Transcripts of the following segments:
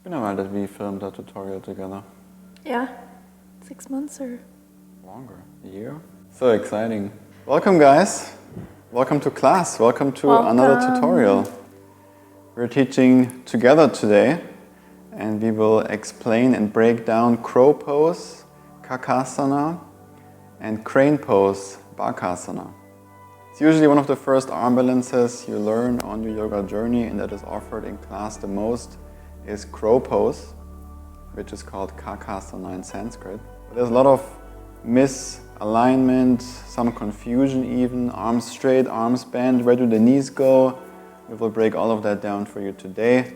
It's been a while that we filmed a tutorial together. Yeah, 6 months or longer, a year. So exciting. Welcome guys. Welcome to class. Welcome to another tutorial. We're teaching together today and we will explain and break down crow pose, kakasana and crane pose, bakasana. It's usually one of the first arm balances you learn on your yoga journey and that is offered in class the most is crow pose, which is called kakasana in Sanskrit. But there's a lot of misalignment, some confusion even, arms straight, arms bent, where do the knees go? We will break all of that down for you today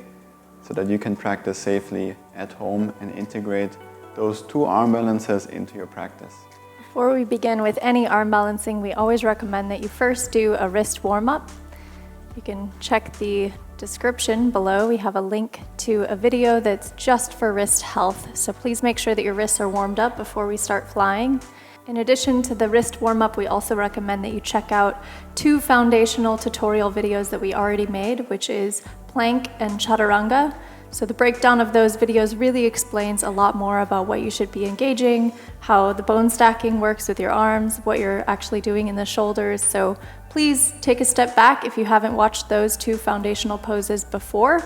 so that you can practice safely at home and integrate those two arm balances into your practice. Before we begin with any arm balancing, we always recommend that you first do a wrist warm-up. You can check the description below. We have a link to a video that's just for wrist health, so please make sure that your wrists are warmed up before we start flying. In addition to the wrist warm-up, we also recommend that you check out 2 foundational tutorial videos that we already made, which is plank and chaturanga. So the breakdown of those videos really explains a lot more about what you should be engaging, how the bone stacking works with your arms, what you're actually doing in the shoulders. So please take a step back if you haven't watched those 2 foundational poses before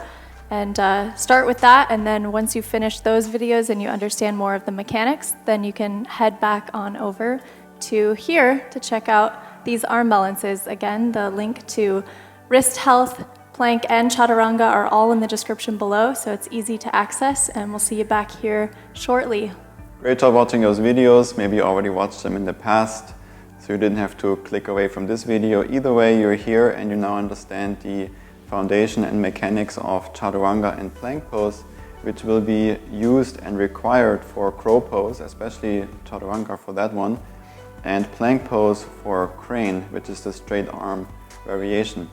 and start with that. And then once you finish those videos and you understand more of the mechanics, then you can head back on over to here to check out these arm balances. Again, the link to wrist health, plank and chaturanga are all in the description below, so it's easy to access, and we'll see you back here shortly. Great job watching those videos. Maybe you already watched them in the past, so you didn't have to click away from this video. Either way, you're here and you now understand the foundation and mechanics of chaturanga and plank pose, which will be used and required for crow pose, especially chaturanga for that one, and plank pose for crane, which is the straight arm variation.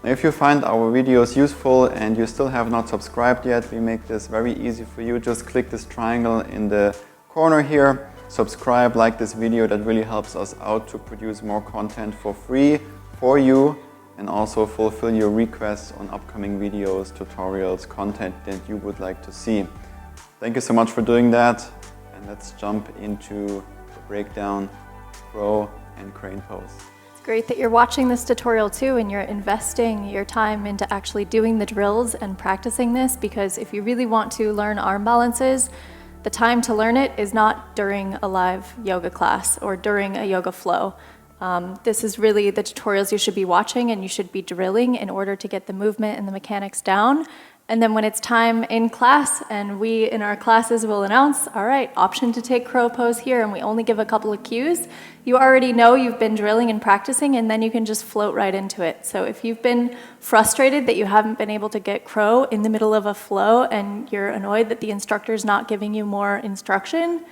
If you find our videos useful and you still have not subscribed yet, we make this very easy for you. Just click this triangle in the corner here, subscribe, like this video. That really helps us out to produce more content for free for you and also fulfill your requests on upcoming videos, tutorials, content that you would like to see. Thank you so much for doing that, and let's jump into the breakdown, crow and crane pose. Great that you're watching this tutorial too and you're investing your time into actually doing the drills and practicing this, because if you really want to learn arm balances, the time to learn it is not during a live yoga class or during a yoga flow. This is really the tutorials you should be watching and you should be drilling in order to get the movement and the mechanics down. And then when it's time in class, and we in our classes will announce, all right, option to take crow pose here, and we only give a couple of cues, you already know you've been drilling and practicing, and then you can just float right into it. So if you've been frustrated that you haven't been able to get crow in the middle of a flow and you're annoyed that the instructor's not giving you more instruction,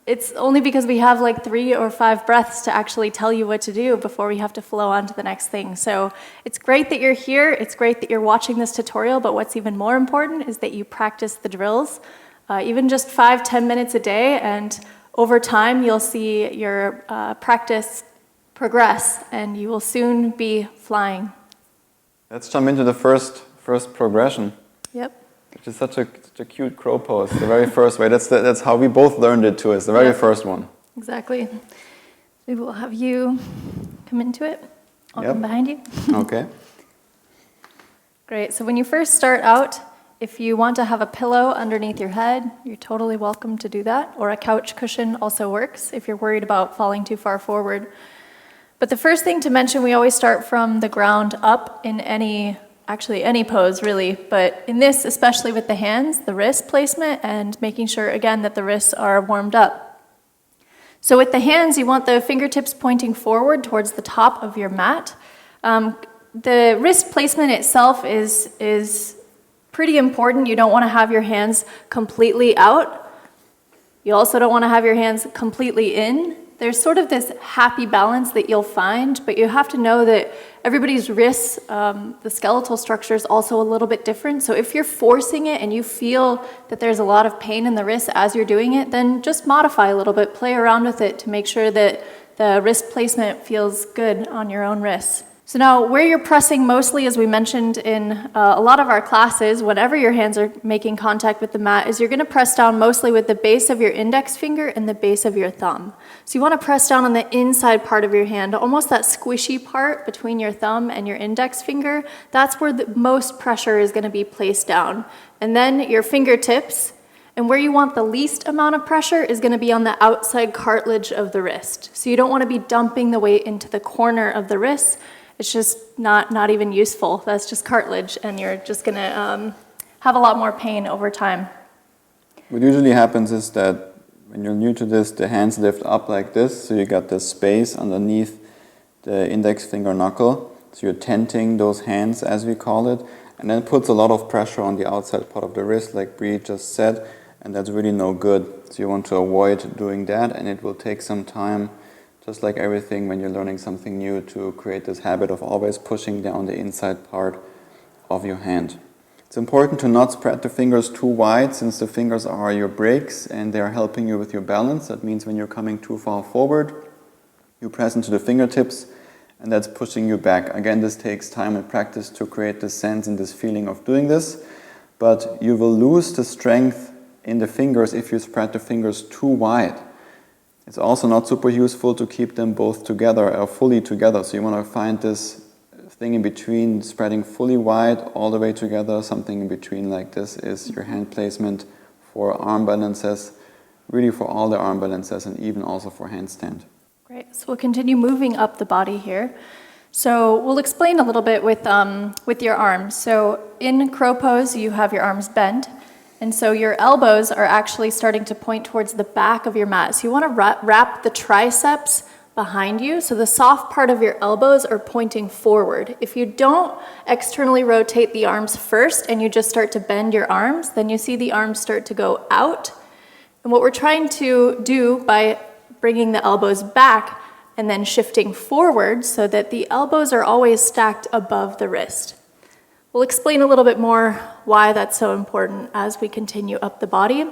it's only because we have like 3 or 5 breaths to actually tell you what to do before we have to flow on to the next thing. So it's great that you're here, it's great that you're watching this tutorial, but what's even more important is that you practice the drills, even just 5-10 minutes a day, and over time you'll see your practice progress and you will soon be flying. Let's jump into the first progression. Yep. Which is such a cute crow pose, the very first way. That's how we both learned it too, is the very first one. Exactly. We will have you come into it. I'll come behind you. Okay. Great. So when you first start out, if you want to have a pillow underneath your head, you're totally welcome to do that. Or a couch cushion also works if you're worried about falling too far forward. But the first thing to mention, we always start from the ground up in any pose really, but in this, especially with the hands, the wrist placement and making sure again that the wrists are warmed up. So with the hands, you want the fingertips pointing forward towards the top of your mat. The wrist placement itself is pretty important. You don't want to have your hands completely out. You also don't want to have your hands completely in. There's sort of this happy balance that you'll find, but you have to know that everybody's wrists, the skeletal structure is also a little bit different. So if you're forcing it and you feel that there's a lot of pain in the wrist as you're doing it, then just modify a little bit, play around with it to make sure that the wrist placement feels good on your own wrists. So now where you're pressing mostly, as we mentioned in a lot of our classes, whenever your hands are making contact with the mat, is you're going to press down mostly with the base of your index finger and the base of your thumb. So you want to press down on the inside part of your hand, almost that squishy part between your thumb and your index finger. That's where the most pressure is going to be placed down. And then your fingertips, and where you want the least amount of pressure is going to be on the outside cartilage of the wrist. So you don't want to be dumping the weight into the corner of the wrist. It's just not even useful. That's just cartilage, and you're just going to have a lot more pain over time. What usually happens is that when you're new to this, the hands lift up like this, so you got this space underneath the index finger knuckle. So you're tenting those hands, as we call it, and then it puts a lot of pressure on the outside part of the wrist, like Bre just said, and that's really no good. So you want to avoid doing that, and it will take some time, just like everything when you're learning something new, to create this habit of always pushing down the inside part of your hand. It's important to not spread the fingers too wide, since the fingers are your brakes and they are helping you with your balance. That means when you're coming too far forward, you press into the fingertips, and that's pushing you back. Again, this takes time and practice to create this sense and this feeling of doing this, but you will lose the strength in the fingers if you spread the fingers too wide. It's also not super useful to keep them both together or fully together. So you want to find this thing in between, spreading fully wide all the way together. Something in between like this is your hand placement for arm balances, really for all the arm balances, and even also for handstand. Great. So we'll continue moving up the body here. So we'll explain a little bit with your arms. So in crow pose, you have your arms bent. And so your elbows are actually starting to point towards the back of your mat. So you want to wrap the triceps behind you. So the soft part of your elbows are pointing forward. If you don't externally rotate the arms first and you just start to bend your arms, then you see the arms start to go out. And what we're trying to do by bringing the elbows back and then shifting forward so that the elbows are always stacked above the wrist. We'll explain a little bit more why that's so important as we continue up the body.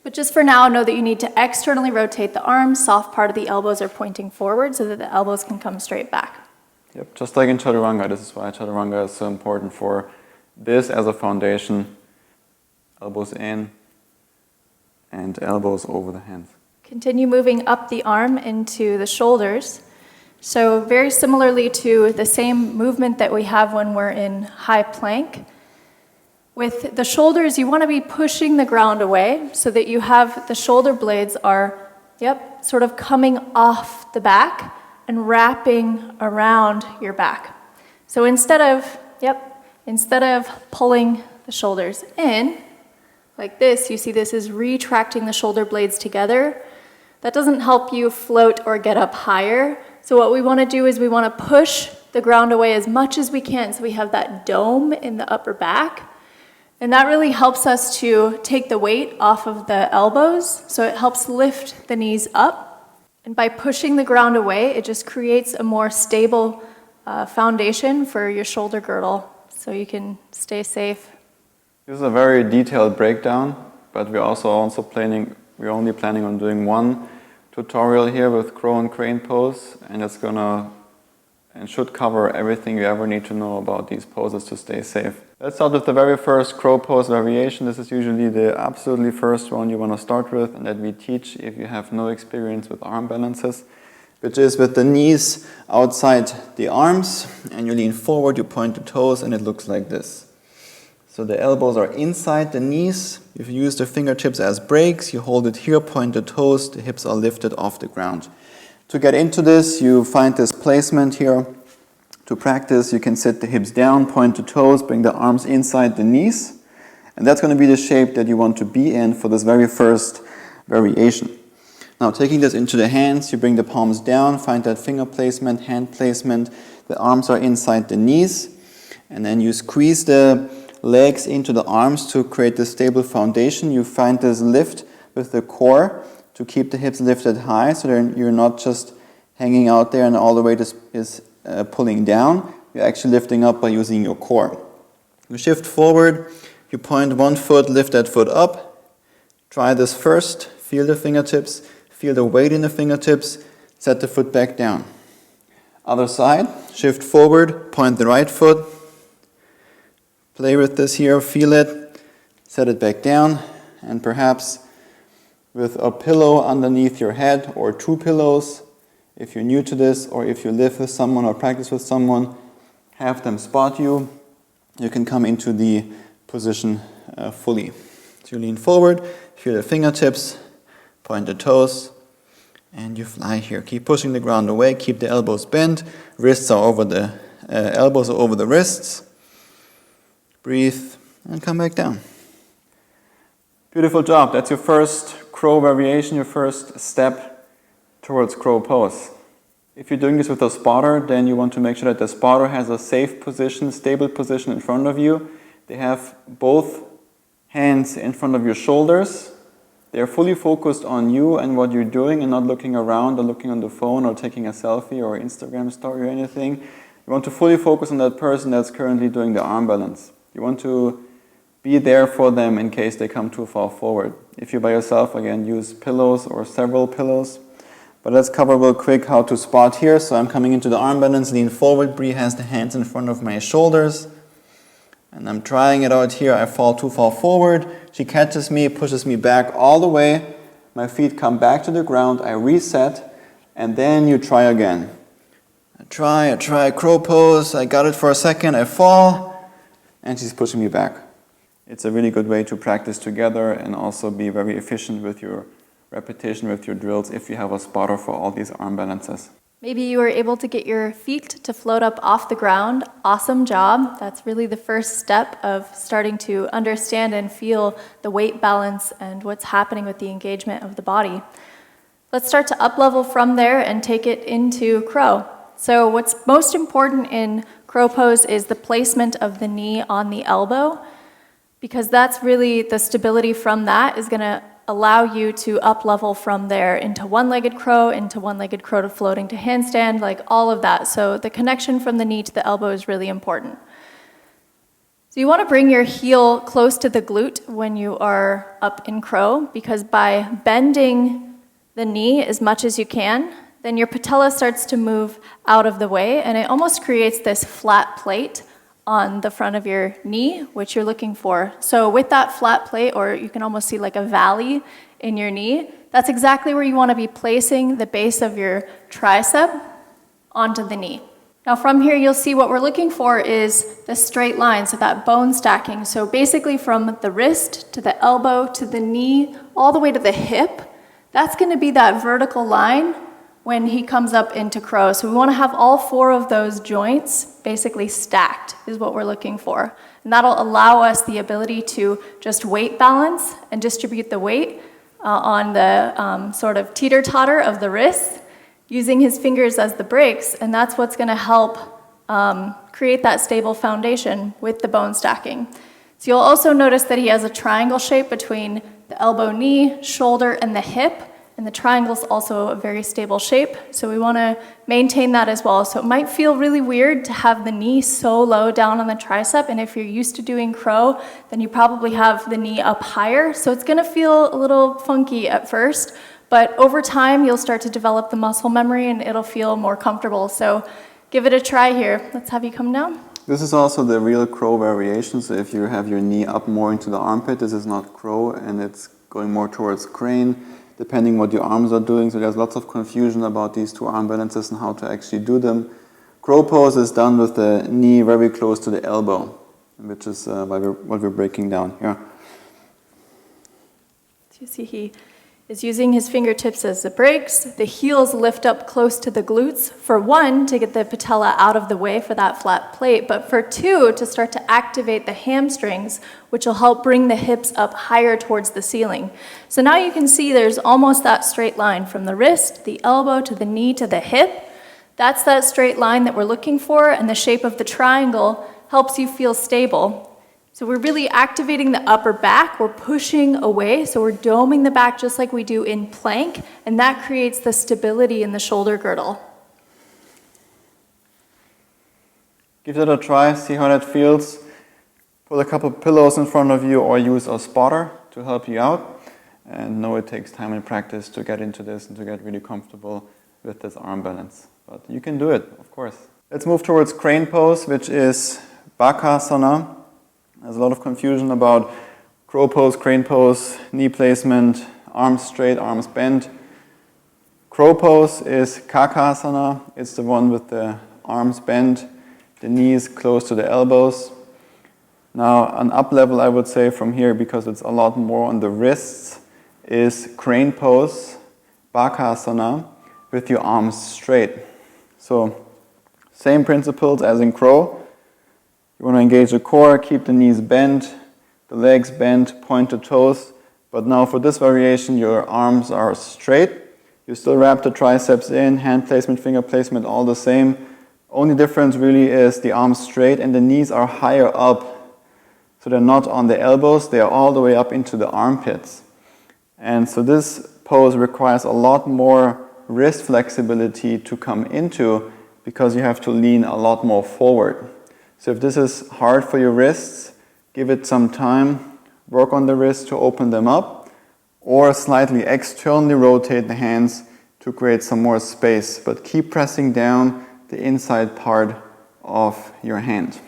But just for now, know that you need to externally rotate the arms. Soft part of the elbows are pointing forward so that the elbows can come straight back. Yep, just like in chaturanga. This is why chaturanga is so important for this as a foundation. Elbows in and elbows over the hands. Continue moving up the arm into the shoulders. So very similarly to the same movement that we have when we're in high plank. With the shoulders, you want to be pushing the ground away so that you have the shoulder blades are, sort of coming off the back and wrapping around your back. So instead of pulling the shoulders in, like this, you see this is retracting the shoulder blades together. That doesn't help you float or get up higher. So what we want to do is we want to push the ground away as much as we can so we have that dome in the upper back. And that really helps us to take the weight off of the elbows. So it helps lift the knees up. And by pushing the ground away, it just creates a more stable foundation for your shoulder girdle so you can stay safe. This is a very detailed breakdown, but we're only planning on doing one tutorial here with crow and crane pose, and it's should cover everything you ever need to know about these poses to stay safe. Let's start with the very first crow pose variation. This is usually the absolutely first one you want to start with, and that we teach if you have no experience with arm balances, which is with the knees outside the arms, and you lean forward, you point the toes, and it looks like this. So the elbows are inside the knees. You use the fingertips as brakes. You hold it here, point the toes. The hips are lifted off the ground. To get into this, you find this placement here. To practice, you can sit the hips down, point the toes, bring the arms inside the knees. And that's going to be the shape that you want to be in for this very first variation. Now, taking this into the hands, you bring the palms down, find that finger placement, hand placement. The arms are inside the knees. And then you squeeze the legs into the arms to create the stable foundation. You find this lift with the core to keep the hips lifted high so that you're not just hanging out there and all the weight is pulling down. You're actually lifting up by using your core. You shift forward, you point one foot, lift that foot up. Try this first, feel the fingertips, feel the weight in the fingertips, set the foot back down. Other side, shift forward, point the right foot. Play with this here, feel it, set it back down, and perhaps with a pillow underneath your head or 2 pillows, if you're new to this or if you live with someone or practice with someone, have them spot you. You can come into the position fully. So you lean forward, feel the fingertips, point the toes, and you fly here. Keep pushing the ground away, keep the elbows bent, wrists are over the elbows are over the wrists. Breathe and come back down. Beautiful job. That's your first crow variation, your first step towards crow pose. If you're doing this with a spotter, then you want to make sure that the spotter has a safe position, stable position in front of you. They have both hands in front of your shoulders. They are fully focused on you and what you're doing and not looking around or looking on the phone or taking a selfie or Instagram story or anything. You want to fully focus on that person that's currently doing the arm balance. You want to be there for them in case they come too far forward. If you're by yourself, again, use pillows or several pillows. But let's cover real quick how to spot here. So I'm coming into the arm balance, lean forward. Bre has the hands in front of my shoulders. And I'm trying it out here. I fall too far forward. She catches me, pushes me back all the way. My feet come back to the ground. I reset. And then you try again. I try, crow pose. I got it for a second. I fall. And she's pushing me back. It's a really good way to practice together and also be very efficient with your repetition, with your drills, if you have a spotter for all these arm balances. Maybe you were able to get your feet to float up off the ground. Awesome job. That's really the first step of starting to understand and feel the weight balance and what's happening with the engagement of the body. Let's start to up-level from there and take it into crow. So what's most important in crow pose is the placement of the knee on the elbow, because that's really the stability from that is going to allow you to up-level from there into one-legged crow to floating to handstand, like all of that. So the connection from the knee to the elbow is really important. So you want to bring your heel close to the glute when you are up in crow, because by bending the knee as much as you can, then your patella starts to move out of the way, and it almost creates this flat plate on the front of your knee, which you're looking for. So with that flat plate, or you can almost see like a valley in your knee, that's exactly where you want to be placing the base of your tricep onto the knee. Now from here, you'll see what we're looking for is the straight line, so that bone stacking. So basically from the wrist to the elbow to the knee, all the way to the hip, that's going to be that vertical line when he comes up into crow. So we want to have all 4 of those joints basically stacked is what we're looking for. And that'll allow us the ability to just weight balance and distribute the weight on the sort of teeter-totter of the wrist, using his fingers as the brakes, and that's what's going to help create that stable foundation with the bone stacking. So you'll also notice that he has a triangle shape between the elbow, knee, shoulder, and the hip. And the triangle is also a very stable shape, so we want to maintain that as well. So it might feel really weird to have the knee so low down on the tricep, and if you're used to doing crow, then you probably have the knee up higher. So it's going to feel a little funky at first, but over time you'll start to develop the muscle memory and it'll feel more comfortable. So give it a try here. Let's have you come down. This is also the real crow variation. So if you have your knee up more into the armpit, this is not crow and it's going more towards crane, depending what your arms are doing. So there's lots of confusion about these 2 arm balances and how to actually do them. Crow pose is done with the knee very close to the elbow, which is what we're breaking down here. So you see he is using his fingertips as the brakes. The heels lift up close to the glutes, for 1, to get the patella out of the way for that flat plate, but for 2, to start to activate the hamstrings, which will help bring the hips up higher towards the ceiling. So now you can see there's almost that straight line from the wrist, the elbow, to the knee, to the hip. That's that straight line that we're looking for, and the shape of the triangle helps you feel stable. So we're really activating the upper back, we're pushing away, so we're doming the back just like we do in plank, and that creates the stability in the shoulder girdle. Give that a try, see how that feels. Put a couple pillows in front of you or use a spotter to help you out. And know it takes time and practice to get into this and to get really comfortable with this arm balance. but you can do it, of course. Let's move towards crane pose, which is bakasana. There's a lot of confusion about crow pose, crane pose, knee placement, arms straight, arms bent. Crow pose is kakasana. It's the one with the arms bent, the knees close to the elbows. Now, an up level, I would say, from here, because it's a lot more on the wrists, is crane pose, bakasana, with your arms straight. So, same principles as in crow. You want to engage the core, keep the knees bent, the legs bent, point the toes. But now for this variation, your arms are straight. You still wrap the triceps in, hand placement, finger placement, all the same. Only difference really is the arms straight and the knees are higher up. So they're not on the elbows, they are all the way up into the armpits. And so this pose requires a lot more wrist flexibility to come into because you have to lean a lot more forward. So if this is hard for your wrists, give it some time, work on the wrists to open them up, or slightly externally rotate the hands to create some more space, but keep pressing down the inside part of your hand.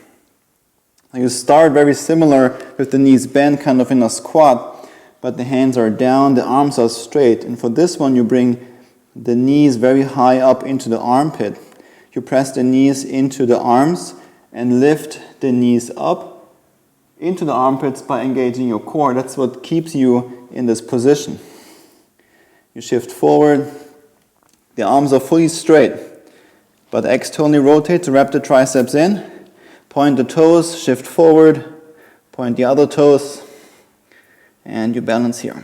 You start very similar with the knees bent, kind of in a squat, but the hands are down, the arms are straight. And for this one, you bring the knees very high up into the armpit. You press the knees into the arms and lift the knees up into the armpits by engaging your core. That's what keeps you in this position. You shift forward. The arms are fully straight, but externally rotate to wrap the triceps in. Point the toes, shift forward, point the other toes, and you balance here.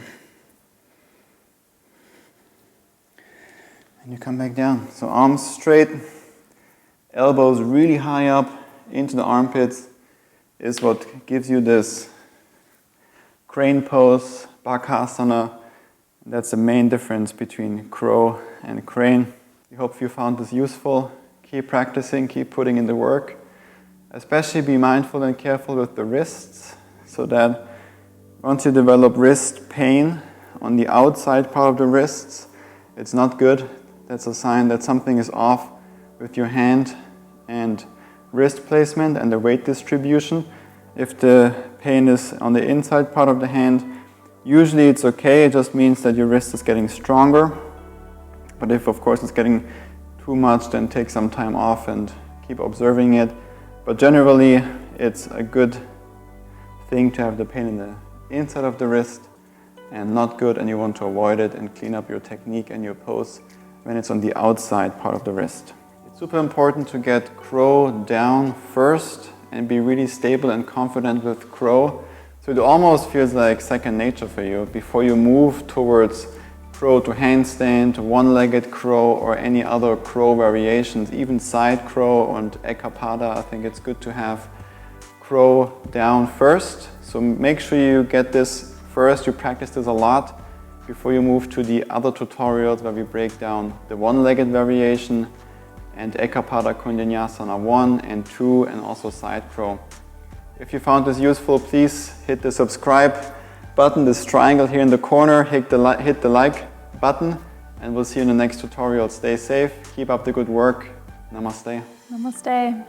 And you come back down. So arms straight, elbows really high up into the armpits is what gives you this crane pose, bakasana. That's the main difference between crow and crane. We hope you found this useful. Keep practicing, keep putting in the work. Especially be mindful and careful with the wrists, so that once you develop wrist pain on the outside part of the wrists, it's not good. That's a sign that something is off with your hand and wrist placement and the weight distribution. If the pain is on the inside part of the hand, usually it's okay. It just means that your wrist is getting stronger. But if, of course, it's getting too much, then take some time off and keep observing it. But generally, it's a good thing to have the pain in the inside of the wrist and not good, and you want to avoid it and clean up your technique and your pose when it's on the outside part of the wrist. It's super important to get crow down first and be really stable and confident with crow. So it almost feels like second nature for you before you move towards crow to handstand, one-legged crow, or any other crow variations, even side crow and ekapada. I think it's good to have crow down first. So make sure you get this first, you practice this a lot before you move to the other tutorials where we break down the one-legged variation and ekapada kondinyasana 1 and 2 and also side crow. If you found this useful, please hit the subscribe button, this triangle here in the corner, hit the like button, and we'll see you in the next tutorial. Stay safe, keep up the good work. Namaste. Namaste.